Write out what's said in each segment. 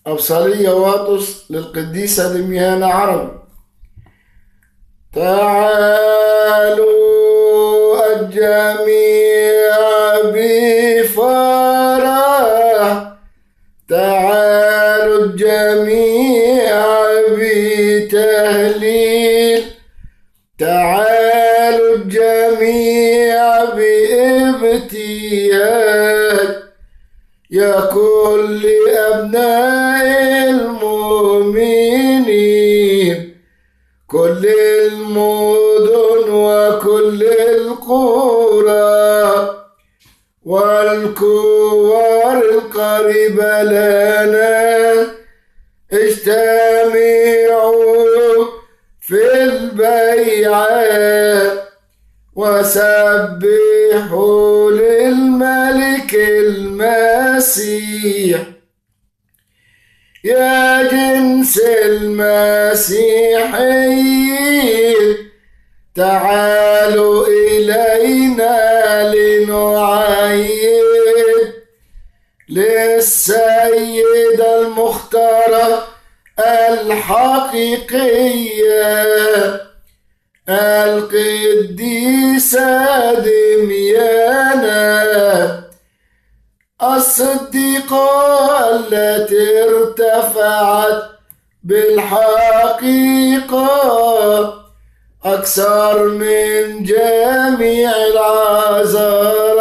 أبصالية واطس للقديسة دميانة عربي. تعالوا الجميع بفرح، تعالوا الجميع بتهليل، تعالوا الجميع بابتهاج، يا كل أبناء المؤمنين، كل المدن وكل القرى والكور القريبة لنا، اجتمعوا في البيعة وسبحوا للملك المسيح. يا جنس المسيحيين، تعالوا إلينا لنعيد للسيدة المختارة الحقيقية القديسة دميانة الصديقة التي ارتفعت بالحقيقة أكثر من جميع العذراء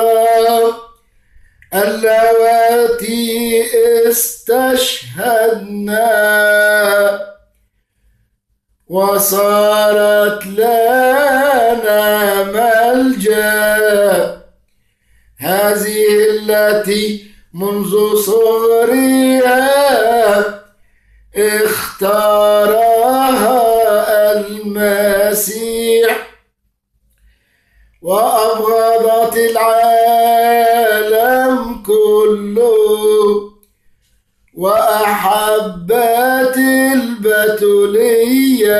اللواتي استشهدنا، وصارت لنا ملجأ. هذه التي منذ صغرها اختارها المسيح، وأبغضت العالم كله وأحبت البتولية.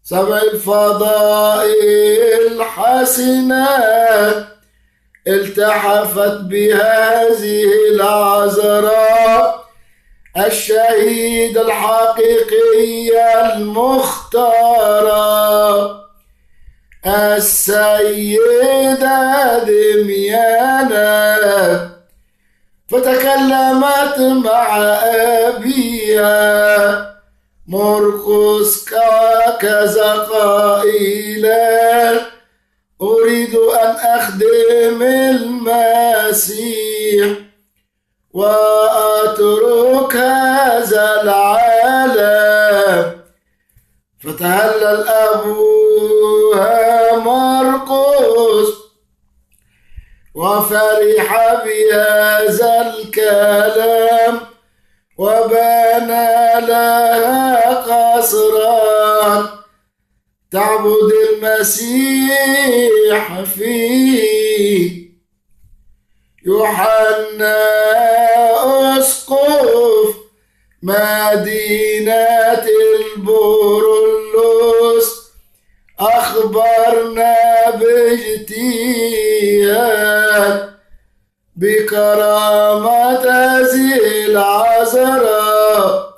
سبع الفضائل حسنة التحفت بها هذه العذراء الشهيدة الحقيقية المختارة السيدة دميانة، فتكلمت مع أبيها مرقس كذا قائلا: أريد أن أخدم المسيح وأترك هذا العالم. فتهلل أبوها مرقس وفرح بهذا الكلام، وبنى لها قصرا تعبد المسيح فيه. يوحنا أسقف مدينة البرولوس أخبرنا باجتهاد بكرامة هذه العذراء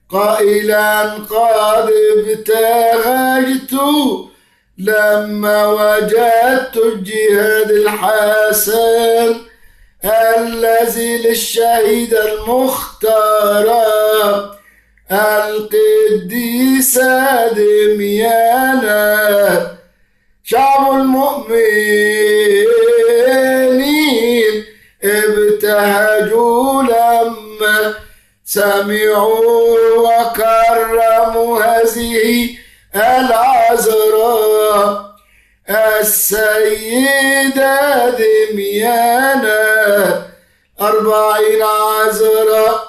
قائلا: قد ابتهجت لما وجدت الجهاد الحسن الذي للشهيدة المختارة القديسة دميانة. شعب المؤمنين ابتهجوا لما سمعوا وكرموا هذه العذراء السيدة دميانة. 40 عذراء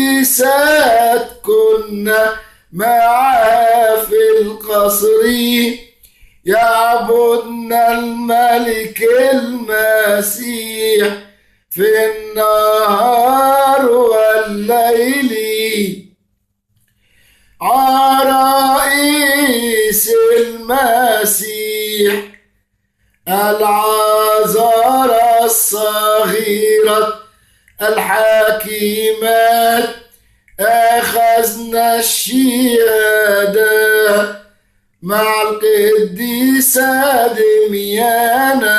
القديسات كنا معها في القصر يعبدن الملك المسيح في النهار والليل. عرائس المسيح العذراء الصغيرة الحكيمات أخذنا الشهادة مع القديسة دميانا.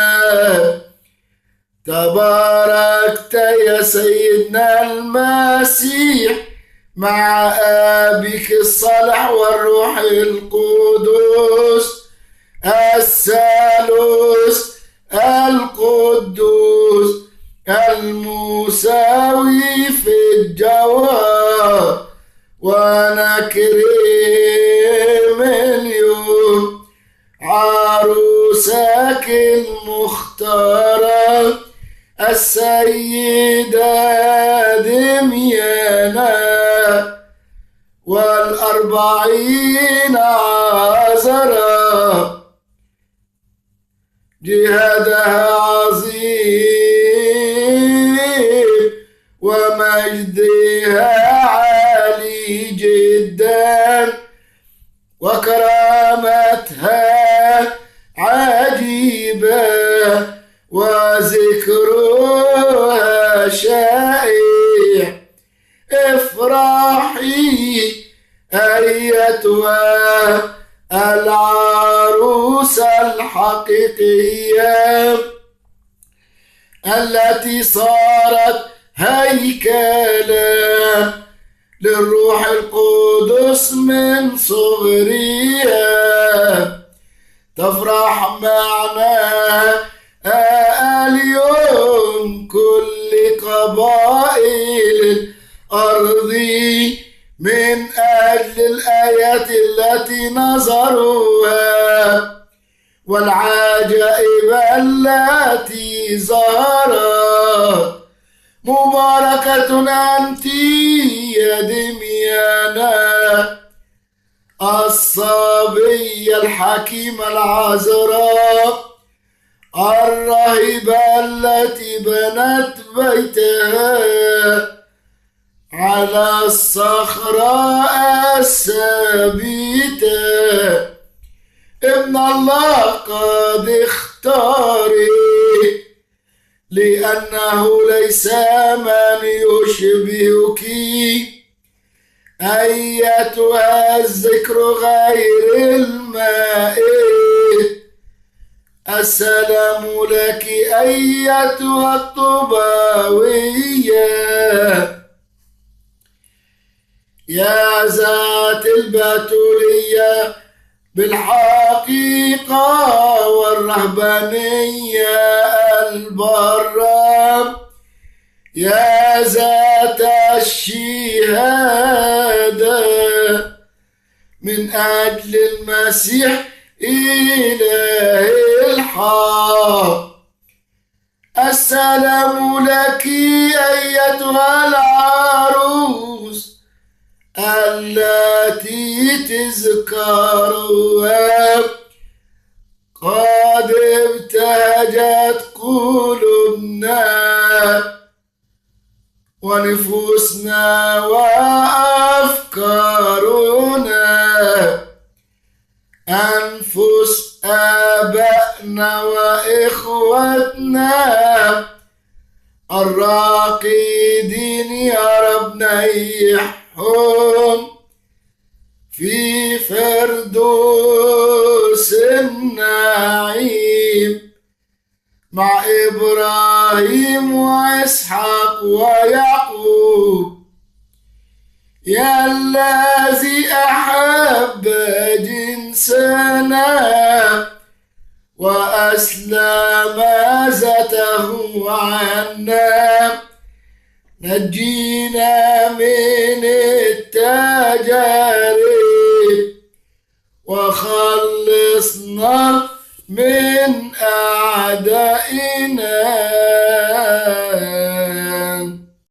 تباركت يا سيدنا المسيح مع أبيك الصالح والروح القدس الثالوث القدوس المساوي في الجوهر، ونكرم اليوم عروسك المختارة السيدة دميانا، وال40 عذراء جهادها عظيم ومجدها عالي جدا وكرامتها عجيبة وذكرها شائع. افرحي أيتها العروس الحقيقية التي صارت هيكلا للروح القدس من صغرها. تفرح معنا اليوم كل قبائل الأرض من أجل الآيات التي نظروها والعجائب التي ظهرت. مباركة أنت يا دميانا الصبية الحكيمة العذراء الراهبة التي بنت بيتها على الصخرة الثابتة. ابن الله قد اختارك لأنه ليس من يشبهك أيتها الذكر غير المائت. السلام لك أيتها الطباوية يا ذات البتولية بالحقيقة والرهبانية البرة، يا ذات الشهادة من أجل المسيح إله الحق. السلام لك أيتها العروس التي تذكرها قد ابتهجت قلوبنا ونفوسنا وأفكارنا. أنفس آبائنا وإخوتنا الراقدين يا رب نيحهم في فردوس النعيم مع إبراهيم وإسحاق ويعقوب. يا الذي أحب جنسنا وأسلم ذاته عنا، نجينا من التجارب وخلصنا من أعدائنا.